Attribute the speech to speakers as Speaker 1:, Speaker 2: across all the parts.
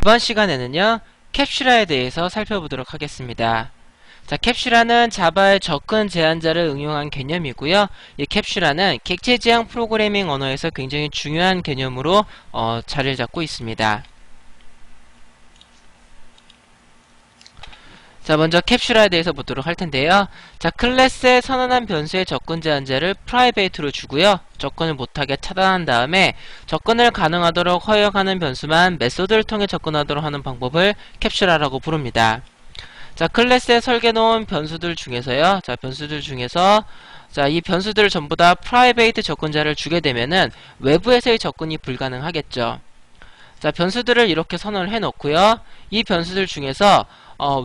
Speaker 1: 이번 시간에는요, 캡슐화에 대해서 살펴보도록 하겠습니다. 자, 캡슐화는 자바의 접근 제한자를 응용한 개념이고요. 이 캡슐화는 객체 지향 프로그래밍 언어에서 굉장히 중요한 개념으로 자리를 잡고 있습니다. 자, 먼저 캡슐화에 대해서 보도록 할 텐데요. 자, 클래스의 선언한 변수의 접근 제한자를 프라이베이트로 주고요. 접근을 못하게 차단한 다음에 접근을 가능하도록 허용하는 변수만 메소드를 통해 접근하도록 하는 방법을 캡슐화라고 부릅니다. 자, 클래스에 설계놓은 변수들 중에서요. 자, 변수들 중에서 자, 이 변수들을 전부 다 프라이베이트 접근자를 주게 되면은 외부에서의 접근이 불가능하겠죠. 자, 변수들을 이렇게 선언을 해놓고요. 이 변수들 중에서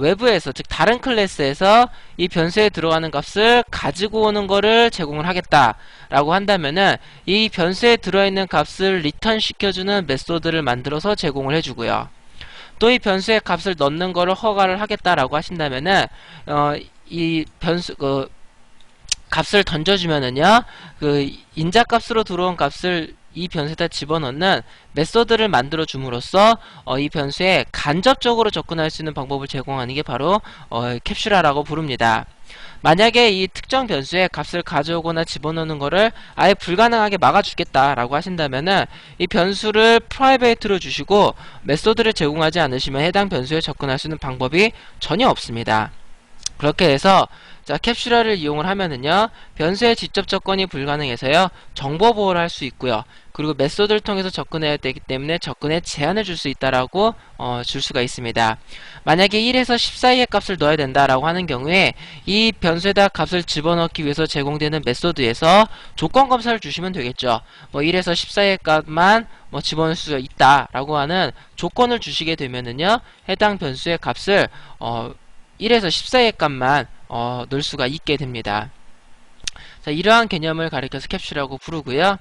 Speaker 1: 외부에서, 즉 다른 클래스에서 이 변수에 들어가는 값을 가지고 오는 거를 제공을 하겠다라고 한다면은 이 변수에 들어있는 값을 리턴 시켜주는 메소드를 만들어서 제공을 해주고요. 또 이 변수에 값을 넣는 거를 허가를 하겠다라고 하신다면은 이 변수 값을 던져주면은요, 인자값으로 들어온 값을 이 변수에다 집어넣는 메소드를 만들어 줌으로써 이 변수에 간접적으로 접근할 수 있는 방법을 제공하는 게 바로 캡슐화라고 부릅니다. 만약에 이 특정 변수에 값을 가져오거나 집어넣는 거를 아예 불가능하게 막아주겠다라고 하신다면은 이 변수를 프라이베이트로 주시고 메소드를 제공하지 않으시면 해당 변수에 접근할 수 있는 방법이 전혀 없습니다. 그렇게 해서 자, 캡슐화를 이용을 하면은요, 변수의 직접 접근이 불가능해서요, 정보 보호를 할 수 있고요. 그리고 메소드를 통해서 접근해야 되기 때문에 접근에 제한을 줄 수 있다라고 줄 수가 있습니다. 만약에 1에서 10 사이의 값을 넣어야 된다라고 하는 경우에 이 변수에다 값을 집어넣기 위해서 제공되는 메소드에서 조건 검사를 주시면 되겠죠. 뭐 1에서 10 사이의 값만 집어넣을 수 있다라고 하는 조건을 주시게 되면은요, 해당 변수의 값을 1에서 10 사이의 값만 넣을 수가 있게 됩니다. 자, 이러한 개념을 가리켜서 캡슐이라고 부르고요.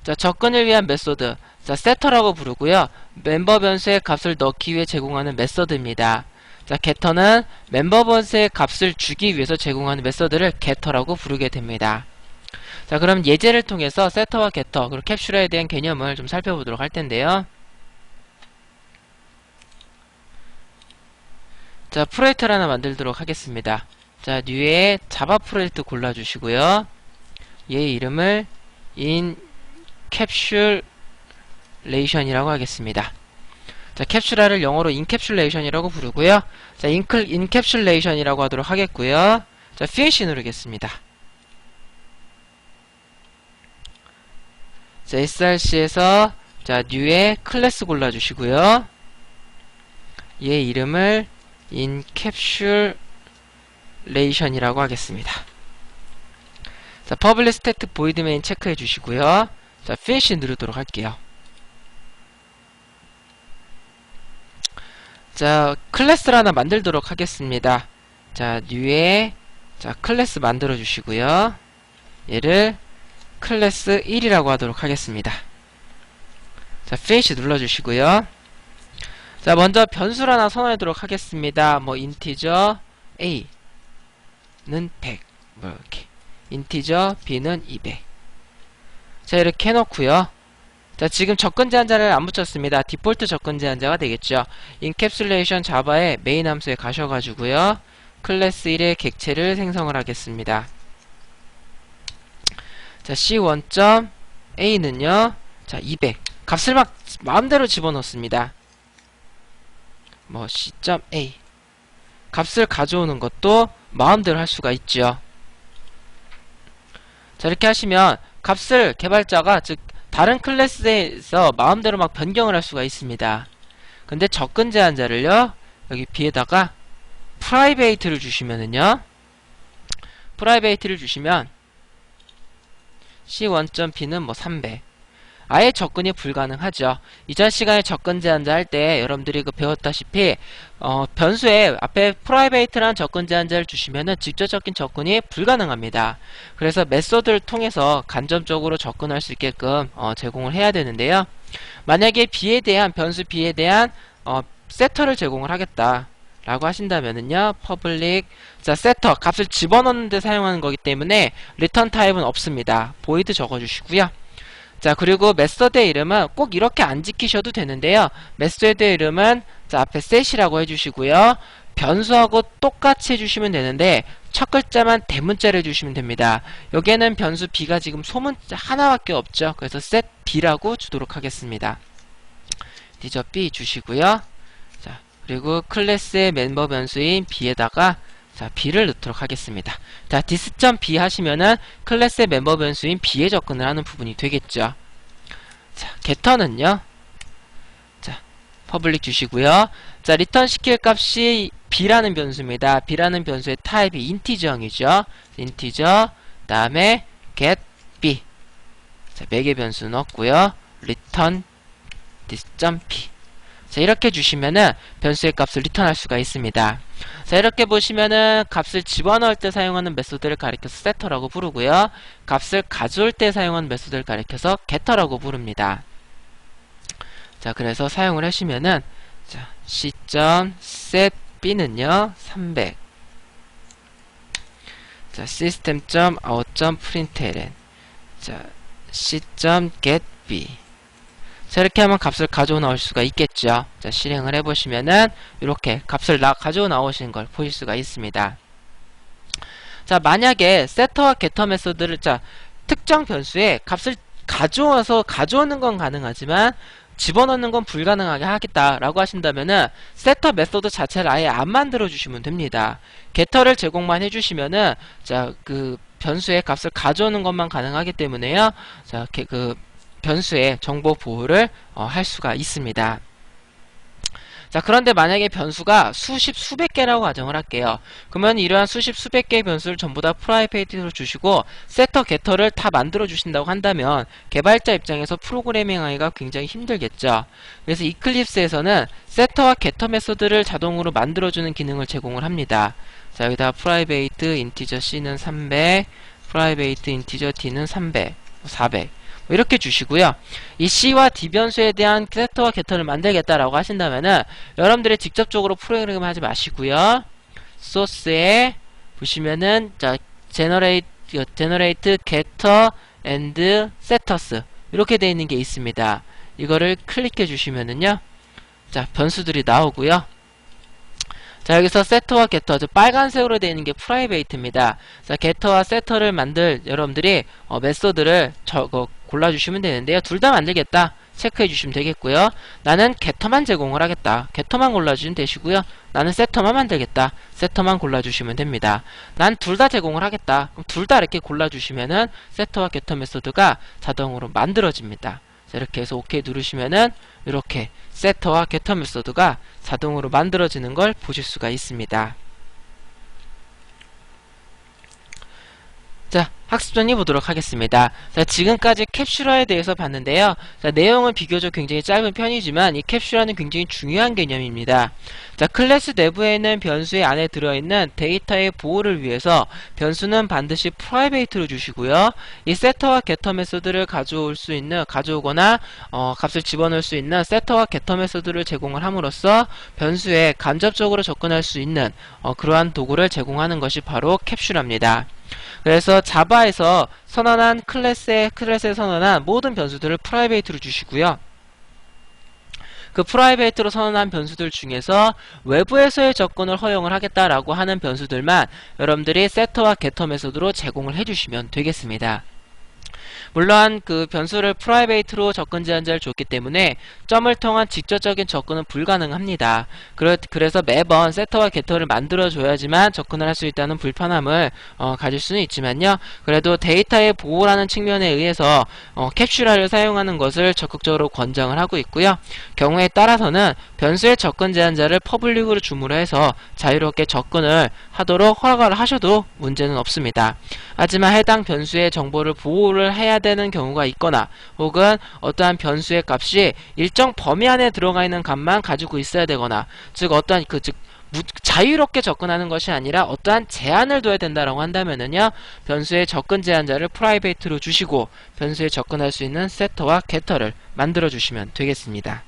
Speaker 1: 자, 접근을 위한 메소드, 자, 세터라고 부르고요. 멤버 변수의 값을 넣기 위해 제공하는 메소드입니다. 자, 게터는 멤버 변수의 값을 주기 위해서 제공하는 메소드를 게터라고 부르게 됩니다. 자, 그럼 예제를 통해서 세터와 게터, 그리고 캡슐화에 대한 개념을 좀 살펴보도록 할 텐데요. 자, 프로젝트를 하나 만들도록 하겠습니다. 자, 뉴에 자바 프로젝트 골라주시고요. 얘의 이름을 인캡슐레이션이라고 하겠습니다. 자, 캡슐화를 영어로 인캡슐레이션이라고 부르고요. 자, 인캡슐레이션이라고 하도록 하겠고요. 자, 피니시 누르겠습니다. 자, src에서 자, 뉴에 클래스 골라주시고요. 얘의 이름을 인캡슐레이션이라고 하겠습니다. 자, public static void main 체크해 주시고요. 자, finish 누르도록 할게요. 자, 클래스를 하나 만들도록 하겠습니다. 자, new에 자, 클래스 만들어 주시고요. 얘를 클래스 1이라고 하도록 하겠습니다. 자, finish 눌러 주시고요. 자, 먼저 변수를 하나 선언하도록 하겠습니다. 뭐 인티저 a는 100, 뭐 이렇게 인티저 b는 200. 자, 이렇게 해놓고요. 자, 지금 접근 제한자를 안 붙였습니다. 디폴트 접근 제한자가 되겠죠. 인캡슐레이션 자바의 메인 함수에 가셔가지고요. 클래스 1의 객체를 생성을 하겠습니다. 자, c1.a는요. 자, 200. 값을 막 마음대로 집어넣습니다. 뭐 c.a 값을 가져오는 것도 마음대로 할 수가 있죠. 자, 이렇게 하시면 값을 개발자가 즉 다른 클래스에서 마음대로 막 변경을 할 수가 있습니다. 근데 접근 제한자를요, 여기 b에다가 프라이베이트를 주시면은요, 프라이베이트를 주시면 c1.p는 뭐 300. 아예 접근이 불가능하죠. 이전 시간에 접근 제한자 할 때 여러분들이 배웠다시피 변수에 앞에 프라이베이트라는 접근 제한자를 주시면은 직접적인 접근이 불가능합니다. 그래서 메소드를 통해서 간접적으로 접근할 수 있게끔 제공을 해야 되는데요. 만약에 b에 대한 변수 b에 대한 세터를 제공을 하겠다 라고 하신다면은요, public 자, 세터 값을 집어넣는 데 사용하는 거기 때문에 return 타입은 없습니다. void 적어주시고요. 자, 그리고 메서드의 이름은 꼭 이렇게 안 지키셔도 되는데요. 메서드의 이름은 자, 앞에 set이라고 해주시고요. 변수하고 똑같이 해주시면 되는데 첫 글자만 대문자를 해주시면 됩니다. 여기에는 변수 b가 지금 소문자 하나밖에 없죠. 그래서 set b라고 주도록 하겠습니다. integer b 주시고요. 자, 그리고 클래스의 멤버 변수인 b에다가 자, b를 넣도록 하겠습니다. 자, this.b 하시면은 클래스의 멤버 변수인 b에 접근을 하는 부분이 되겠죠. 자, getter는요. 자, public 주시고요. 자, return 시킬 값이 b라는 변수입니다. b라는 변수의 타입이 인티저형이죠. 인티저, 다음에 get b. 자, 매개 변수 넣었고요. return this.b. 자, 이렇게 주시면은 변수의 값을 리턴할 수가 있습니다. 자, 이렇게 보시면은 값을 집어넣을 때 사용하는 메소드를 가리켜서 setter라고 부르고요. 값을 가져올 때 사용하는 메소드를 가리켜서 getter라고 부릅니다. 자, 그래서 사용을 하시면은 자, c.setb는요 300. 자, system.out.println. 자, c.getb. 자, 이렇게 하면 값을 가져오 나올 수가 있겠죠. 자, 실행을 해보시면은 이렇게 값을 가져오 나오시는 걸 보실 수가 있습니다. 자, 만약에 setter와 getter 메소드를 자, 특정 변수에 값을 가져와서 가져오는 건 가능하지만 집어넣는 건 불가능하게 하겠다라고 하신다면은 setter 메소드 자체를 아예 안 만들어 주시면 됩니다. getter를 제공만 해주시면은 자, 그 변수의 값을 가져오는 것만 가능하기 때문에요. 자, 그 변수의 정보 보호를 할 수가 있습니다. 자, 그런데 만약에 변수가 수십 수백 개라고 가정을 할게요. 그러면 이러한 수십 수백 개의 변수를 전부 다 프라이베이트로 주시고 세터 게터를 다 만들어 주신다고 한다면 개발자 입장에서 프로그래밍 하기가 굉장히 힘들겠죠. 그래서 이클립스에서는 세터와 게터 메소드를 자동으로 만들어주는 기능을 제공을 합니다. 자, 여기다 프라이베이트 인티저 c는 300, 프라이베이트 인티저 d는 300, 400 이렇게 주시고요. 이 c와 d 변수에 대한 세터와 게터를 만들겠다라고 하신다면은 여러분들이 직접적으로 프로그램 하지 마시고요. 소스에 보시면은 자, generate getter and setters 이렇게 되어 있는 게 있습니다. 이거를 클릭해 주시면은요. 자, 변수들이 나오고요. 자, 여기서 setter와 getter, 빨간색으로 되어 있는 게 프라이베이트입니다. 자, getter와 setter를 만들 여러분들이 메소드를 골라주시면 되는데요. 둘 다 만들겠다 체크해 주시면 되겠고요. 나는 getter만 제공을 하겠다. getter만 골라주시면 되시고요. 나는 setter만 만들겠다. setter만 골라주시면 됩니다. 난 둘 다 제공을 하겠다. 그럼 둘 다 이렇게 골라주시면은 setter와 getter 메소드가 자동으로 만들어집니다. 자, 이렇게 해서 OK 누르시면은 이렇게 setter와 getter 메소드가 자동으로 만들어지는 걸 보실 수가 있습니다. 자, 학습 정리 보도록 하겠습니다. 자, 지금까지 캡슐화에 대해서 봤는데요. 자, 내용은 비교적 굉장히 짧은 편이지만 이 캡슐화는 굉장히 중요한 개념입니다. 자, 클래스 내부에 있는 변수의 안에 들어있는 데이터의 보호를 위해서 변수는 반드시 프라이베이트로 주시고요. 이 setter와 getter 메소드를 가져오거나 값을 집어넣을 수 있는 setter와 getter 메소드를 제공을 함으로써 변수에 간접적으로 접근할 수 있는 그러한 도구를 제공하는 것이 바로 캡슐화입니다. 그래서 자바에서 선언한 클래스에 선언한 모든 변수들을 프라이베이트로 주시고요. 그 프라이베이트로 선언한 변수들 중에서 외부에서의 접근을 허용을 하겠다라고 하는 변수들만 여러분들이 setter와 getter 메소드로 제공을 해주시면 되겠습니다. 물론 그 변수를 프라이베이트로 접근 제한자를 줬기 때문에 점을 통한 직접적인 접근은 불가능합니다. 그래서 매번 setter와 getter를 만들어줘야지만 접근을 할 수 있다는 불편함을 가질 수는 있지만요. 그래도 데이터의 보호라는 측면에 의해서 캡슐화를 사용하는 것을 적극적으로 권장을 하고 있고요. 경우에 따라서는 변수의 접근 제한자를 퍼블릭으로 줌으로 해서 자유롭게 접근을 하도록 허가를 하셔도 문제는 없습니다. 하지만 해당 변수의 정보를 보호를 해야 되는 경우가 있거나 혹은 어떠한 변수의 값이 일정 범위 안에 들어가 있는 값만 가지고 있어야 되거나 즉 어떠한 자유롭게 접근하는 것이 아니라 어떠한 제한을 둬야 된다라고 한다면은요, 변수의 접근 제한자를 프라이베이트로 주시고 변수에 접근할 수 있는 setter와 getter를 만들어 주시면 되겠습니다.